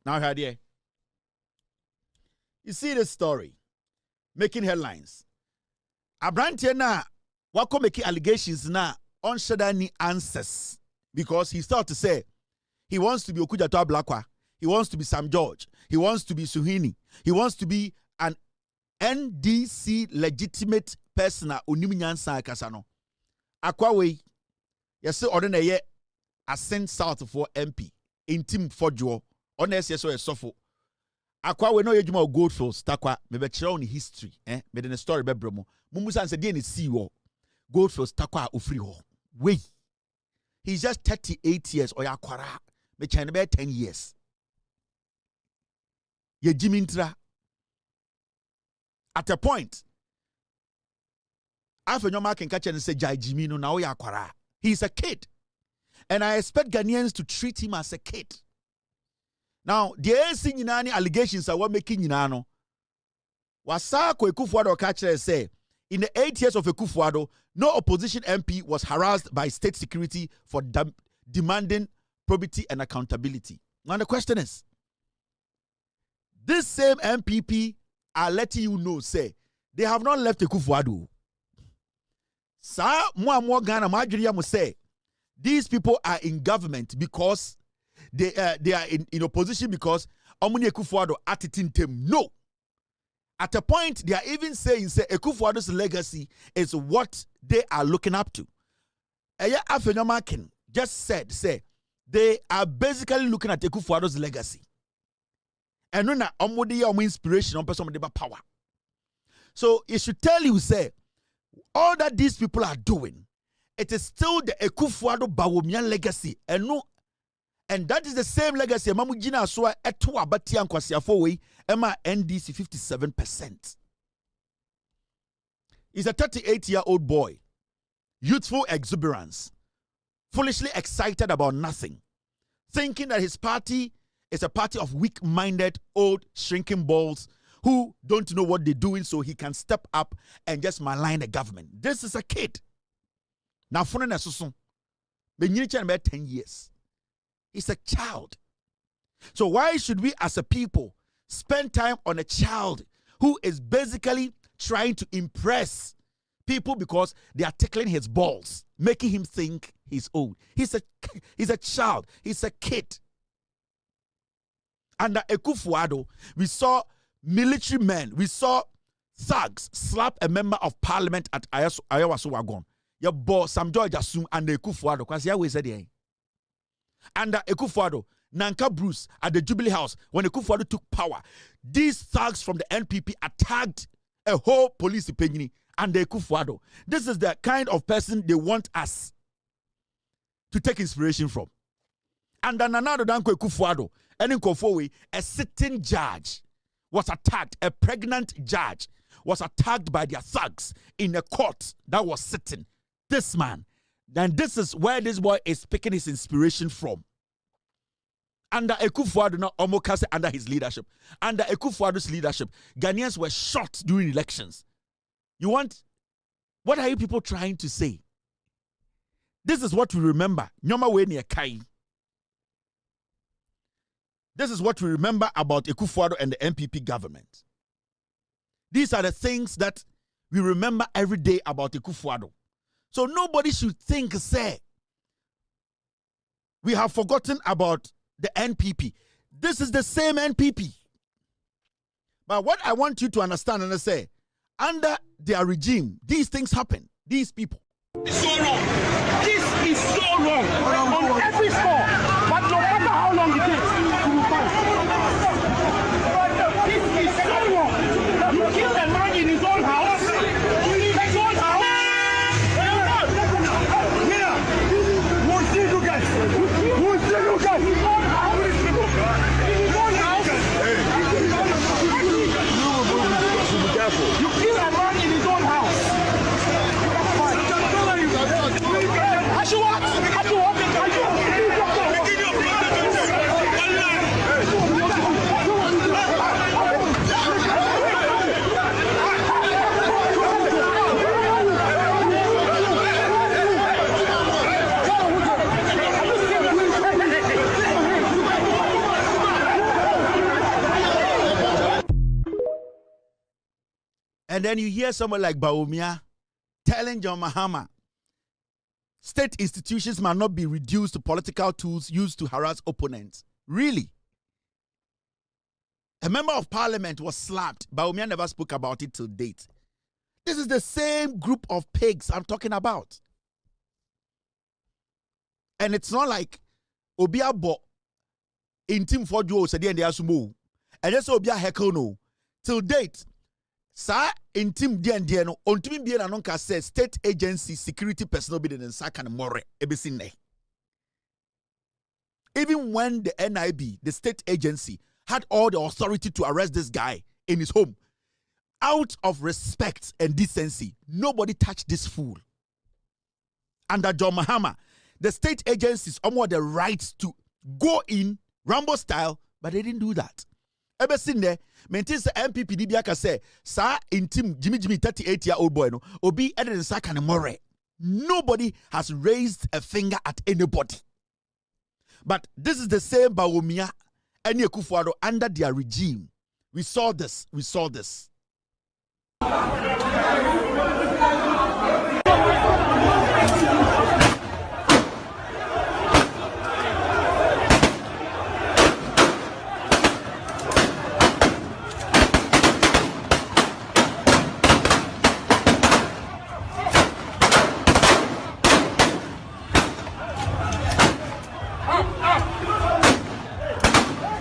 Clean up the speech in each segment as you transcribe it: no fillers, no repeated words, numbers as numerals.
Now, here, you see this story making headlines. Abrantie na wako making allegations na on any answers because he started to say he wants to be Okujato Ablakwa, he wants to be Sam George, he wants to be Suhini, he wants to be an NDC legitimate person na Uniminyansa Kasano. Akwawe, yes, ordinary ascend south for MP, Ntim Fordjour, on SSO Sofo. Akwawe no yejuma Goldfields, takwa, mebe chira on history, mede ne story bebromo. Mumusa nse die ne see wo. Goldfields takwa ufri ho. Wait. He's just 38 years, or yakwara. Me chine be 10 years. Ye jimintra. At a point, Afenyo ma can catch and say Jai Jimino na yakwara. He's a kid. And I expect Ghanaians to treat him as a kid. Now, the ANC nyinani allegations are what making nyinano. Wasako Ekufuado catcher say, in the 8 years of Ekufuado, no opposition MP was harassed by state security for demanding probity and accountability. Now the question is, this same MPP are letting you know, say, they have not left Ekufuado. Sa mo Ghana Madriya must say, these people are in government because they are in opposition because Omuni Ekufuado atitin no. At a point, they are even saying, say, Ekufuado's legacy is what they are looking up to. Afenyo Makin just said, say, they are basically looking at Ekufuado's legacy. And no na omudi inspiration on person power. So it should tell you, say, all that these people are doing, it is still the Ekufuado Bawomian legacy. And that is the same legacy. Mamu Gina Soa etu abati ankwasi afowe ema NDC 57%. He's a 38-year-old boy, youthful exuberance, foolishly excited about nothing, thinking that his party is a party of weak-minded, old, shrinking balls who don't know what they're doing, so he can step up and just malign the government. This is a kid. Now, for na susun, about 10 years. He's a child. So why should we as a people spend time on a child who is basically trying to impress people because they are tickling his balls, making him think he's old? He's a child. He's a kid. Under Ekufuado, we saw military men, we saw thugs slap a member of parliament at Ayawaso Wagon. Your boss, Sam George Asum, and Ekufuado, because he always said, under Ekufuado, Nanka Bruce at the Jubilee House, when Ekufuado took power, these thugs from the NPP attacked a whole police opinion and the Ekufuado. This is the kind of person they want us to take inspiration from. And then another Danko Ekufuado, and in Kofowe, a sitting judge was attacked, a pregnant judge was attacked by their thugs in a court that was sitting. This man. Then this is where this boy is picking his inspiration from. Under Ekufuado, not Omokase, under his leadership. Under Ekufuado's leadership, Ghanaians were shot during elections. What are you people trying to say? This is what we remember. Nyoma we ni Kai. This is what we remember about Ekufuado and the NPP government. These are the things that we remember every day about Ekufuado. So nobody should think, say, we have forgotten about the NPP. This is the same NPP. But what I want you to understand and say, under their regime, these things happen. These people. It's so wrong. This is so wrong on every score. But no matter how long it takes, you will fight. This is so wrong. You kill a man in his own house. His own house. We'll see you guys. We'll see you guys. In his own house. You kill a man in his own house. I should watch. And then you hear someone like Bawumia telling John Mahama, state institutions must not be reduced to political tools used to harass opponents. Really? A member of parliament was slapped. Bawumia never spoke about it till date. This is the same group of pigs I'm talking about. And it's not like Obiabo Ntim Fordjour said the asumo. And just Obia Hekel no. Till date, Sa Ntim Dian no, Ontimi Bien Anonka says state agency security personnel be in Sakan More Ebisine. Even when the NIB, the state agency, had all the authority to arrest this guy in his home, out of respect and decency, nobody touched this fool. Under John Mahama, the state agencies almost the right to go in Rambo style, but they didn't do that. Ever seen there, maintains the MPP Dibiaka say, Sir Ntim Jimmy 38-year-old boy no, Obi Eden Sakan More. Nobody has raised a finger at anybody. But this is the same Bawumia and Kufuor under their regime. We saw this.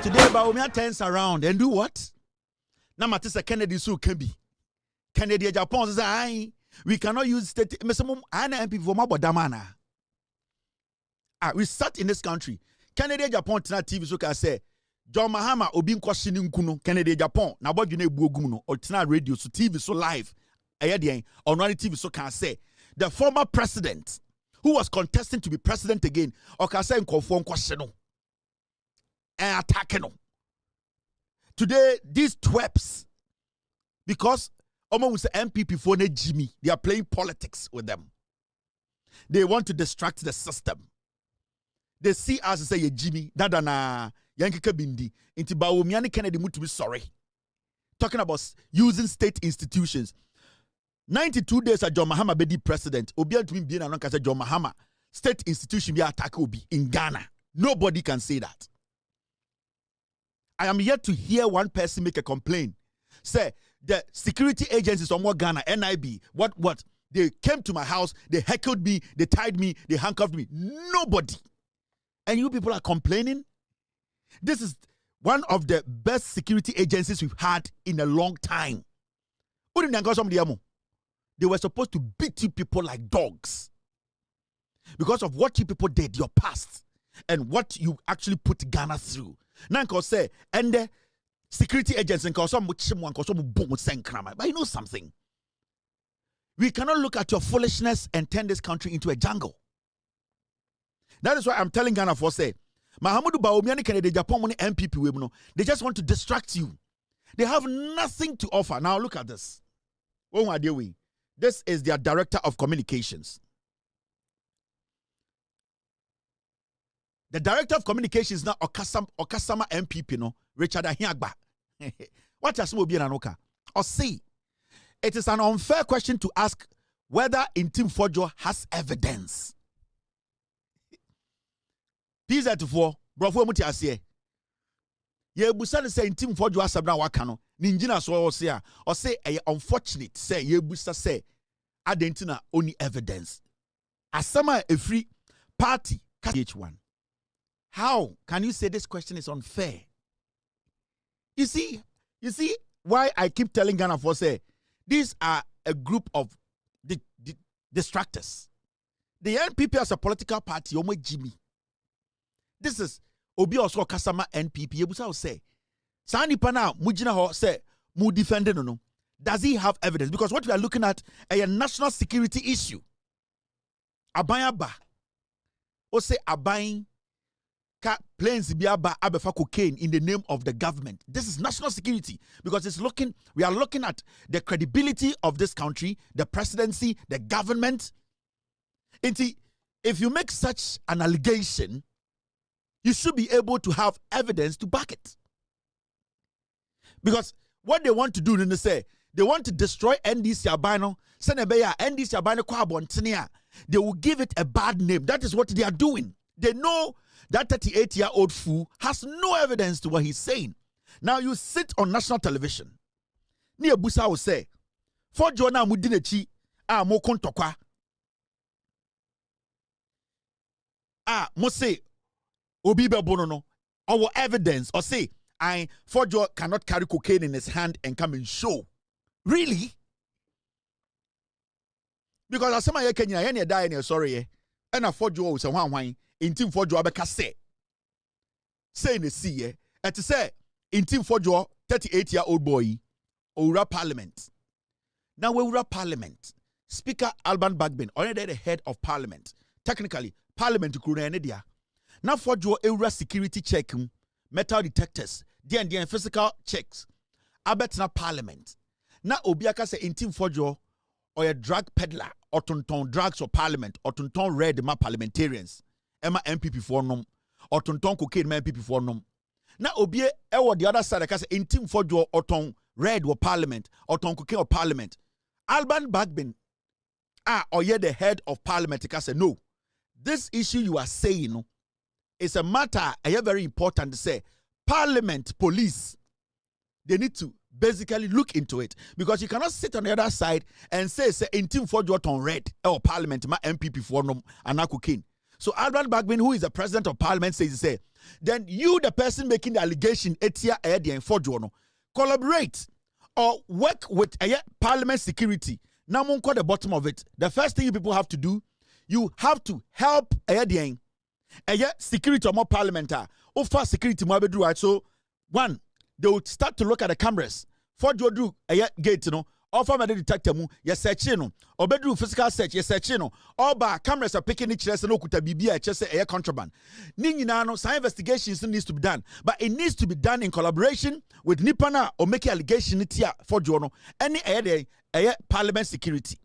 Today, Bawumia turns around and do what? Now, Matissa Kennedy so can be. Kennedy Japan says, we cannot use state. We sat in this country. Kennedy Japan TV so can say, John Mahama Obin questioning Kuno, Kennedy Japan, now what you know, Buguno, or Tina radio, so TV so live, on one TV so can say, the former president who was contesting to be president again, or can say, conform question. And attacking them. Today, these twerps, because almost MPP for Jimmy, they are playing politics with them. They want to distract the system. They see us and say, Jimmy, dadana, Yankee Kabindi, into Bawumia Kennedy to be sorry. Talking about using state institutions. 92 days at John Mahama Bedi president, Obian to be John Mahama, state institution be attack Obi in Ghana. Nobody can say that. I am yet to hear one person make a complaint. Say, the security agencies on what Ghana, NIB, what? They came to my house, they heckled me, they tied me, they handcuffed me. Nobody. And you people are complaining? This is one of the best security agencies we've had in a long time. They were supposed to beat you people like dogs. Because of what you people did, your past, and what you actually put Ghana through. Now, say, and the security agents and but you know something. We cannot look at your foolishness and turn this country into a jungle. That is why I'm telling Ghana for say, Mahamudu Bawumia Kennedy Japan MPP, they just want to distract you. They have nothing to offer. Now look at this. This is their director of communications. The director of communications now Okasama MPP no Richard Ahiagba. What has Mobi Anoka? Or see, it is an unfair question to ask whether Ntim Fordjour has evidence. Pizza to four, bravo muti asiye. Ye busa say Ntim Fordjour asabna wakano. Ninjina so or say unfortunate say ye busa say adentina only evidence. Asama a free party H1. How can you say this question is unfair? You see why I keep telling Ghana for say these are a group of distractors. The NPP as a political party, Omo Jimmy. This is Obi also Kasama NPP. Yebusa say, Sani Pana Mujina ho say mu defending no. Does he have evidence? Because what we are looking at a national security issue. Abayaba. O say abaying planes biaba abefa cocaine in the name of the government. This is national security because we are looking at the credibility of this country, the presidency, the government. If you make such an allegation, you should be able to have evidence to back it. Because what they want to do, they say, They want to destroy NDC Abano. Senebeya, NDC Abano kwa bontenia. They will give it a bad name. That is what they are doing. They know that 38-year-old fool has no evidence to what he's saying. Now you sit on national television. Ni Busa will say, Fordjour na mudinechi mo kontokwa. Mo say obi bebono no our evidence or say Fordjour cannot carry cocaine in his hand and come and show. Really? Because as somebody Kenya any die any sorry and a Fordjour was a one Ntim Fordjour abeka say ne see et say Ntim Fordjour 38-year-old boy Owura Parliament. Now Owura Parliament Speaker Alban Bagbin already the head of Parliament. Technically Parliament kuna dia. Now Fordjour Owura security check metal detectors the physical checks abetna Parliament. Now obiaka say Ntim Fordjour or a drug peddler or tonton drugs for Parliament or tonton red ma parliamentarians Emma MPP for nom or tonton cocaine ma MPP for nom. Now obie ewo the other side say Ntim Fordjour or ton red or Parliament or ton cocaine or Parliament. Alban Bagbin or ye the head of Parliament say no. This issue you are saying is a matter very important to say. Parliament, police, they need to basically look into it because you cannot sit on the other side and say Ntim Fordjour on red or Parliament my MPP for nom and cocaine. So Alban Bagbin, who is the president of Parliament, says then you the person making the allegation Etia Eddie and Fordjour no collaborate or work with Parliament security. Now monko the bottom of it. The first thing you people have to do, you have to help Eddie security or more parliamentar. Offer security more bedru right. So one, they would start to look at the cameras. Fordjour do gate no. Offer me the detector mu ye search no. Obedru physical search ye search no. All bar cameras are picking each no kuta bibia chese contraband. Ni nyina no some investigations needs to be done, but it needs to be done in collaboration with Nipana or make allegation tia Fordjour no. Any Parliament security.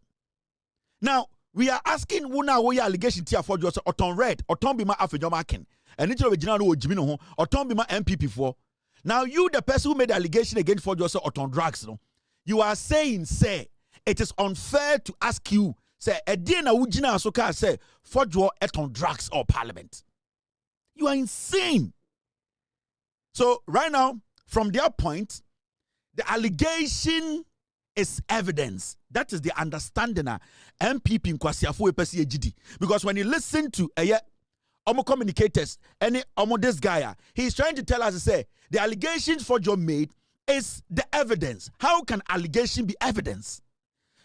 Now we are asking wuna wo allegation tia Fordjour so oton red oton bima Afenyo marking. And it's original no Jimmy no oton bima MPP for. Now you the person who made the allegation against Fordjour so oton drugs no. You are saying, say, it is unfair to ask you, say, Edina Ujina Asoka say, Fordjour et on drugs or Parliament. You are insane. So, right now, from their point, the allegation is evidence. That is the understanding of MPP in Kwasiafu Epesi Ejidi. Because when you listen to Omo communicators, any Omo this guy, he's trying to tell us, say, the allegations Fordjour made is the evidence. How can allegation be evidence?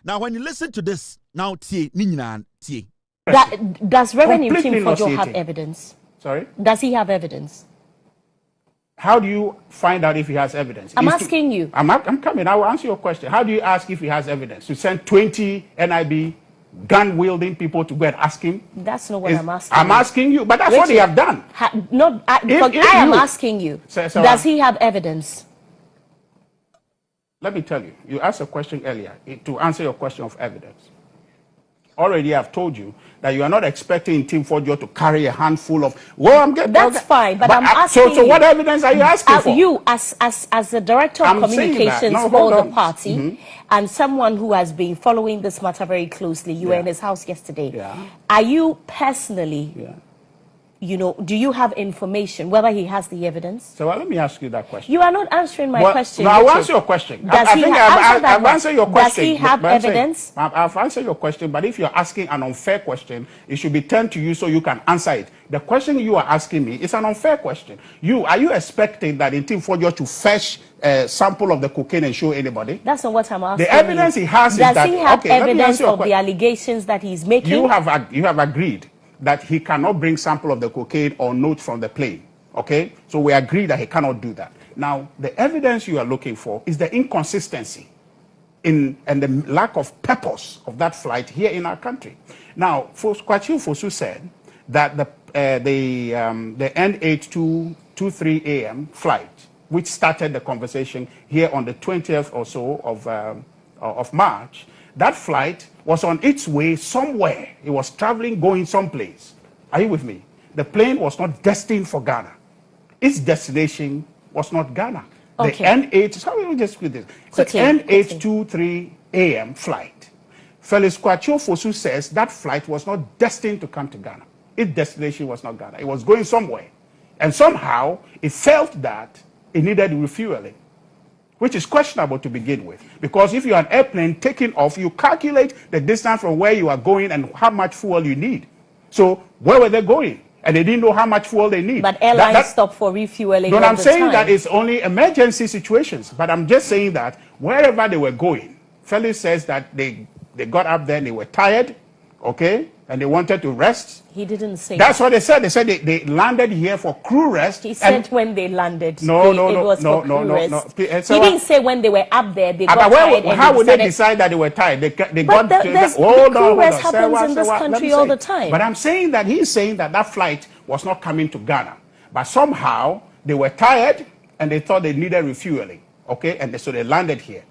Now, when you listen to this, now does Reverend Ntim Fordjour have evidence? Sorry? Does he have evidence? How do you find out if he has evidence? I'm asking you. I'm coming. I will answer your question. How do you ask if he has evidence? You send 20 NIB gun-wielding people to go and ask him? That's not what I'm asking. I'm asking you, but that's what they have done. I am asking you. Does he have evidence? Let me tell you, you asked a question earlier to answer your question of evidence. Already I've told you that you are not expecting Ntim Fordjour to carry a handful of, That's fine, but I'm asking so what evidence are you asking for? You, as the director of communications for the party, and someone who has been following this matter very closely, you were in his house yesterday. Yeah. Are you personally... do you have information whether he has the evidence? So let me ask you that question. You are not answering my question. No, I'll answer your question. I've answered your question. Does he have evidence? I've answered your question, but if you're asking an unfair question, it should be turned to you so you can answer it. The question you are asking me is an unfair question. Are you expecting that Ntim Fordjour to fetch a sample of the cocaine and show anybody? That's not what I'm asking. The evidence he has is that... Does he have evidence of the allegations that he's making? You have agreed that he cannot bring sample of the cocaine or note from the plane, okay? So we agree that he cannot do that. Now, the evidence you are looking for is the inconsistency and the lack of purpose of that flight here in our country. Now, Kwachu Fosu said that the N8223 AM flight, which started the conversation here on the 20th or so of March, that flight was on its way somewhere. It was traveling, going someplace. Are you with me? The plane was not destined for Ghana. Its destination was not Ghana. The N8, so let me just put this. The N823 AM flight. Felix Kwachio Fosu says that flight was not destined to come to Ghana. Its destination was not Ghana. It was going somewhere. And somehow, it felt that it needed refueling, which is questionable to begin with. Because if you're an airplane taking off, you calculate the distance from where you are going and how much fuel you need. So where were they going? And they didn't know how much fuel they need. But airlines stopped for refueling. No, I'm saying that it's only emergency situations. But I'm just saying that wherever they were going, Felix says that they got up there and they were tired, okay, and they wanted to rest. He didn't say that's what they said. They said they landed here for crew rest. He said when they landed. No. He didn't say when they were up there. They got tired. How would they decide that they were tired? They got crew rest happens in this country all the time. But I'm saying that he's saying that that flight was not coming to Ghana, but somehow they were tired and they thought they needed refueling. Okay, and so they landed here,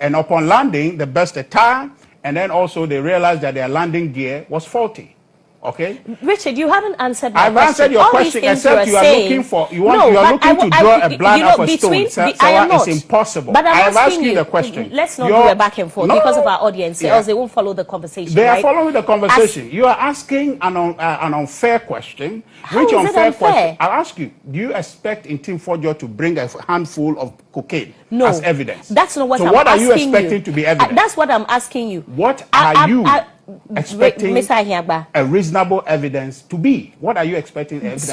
and upon landing, they burst a tire. And then also they realized that their landing gear was faulty. Okay? Richard, you haven't answered my question. I've answered your question, except you are looking for, you are looking to draw a blood off a stone. It's impossible. But I have asked you the question. Let's not do a back and forth because of our audience, else they won't follow the conversation. They are following the conversation. You are asking an unfair question. Which unfair question? I'll ask you, do you expect Ntim Fordjour to bring a handful of cocaine as evidence? That's not what I'm asking you. So what are you expecting to be evidence? That's what I'm asking you. What are you expecting a reasonable evidence to be? What are you expecting evidence?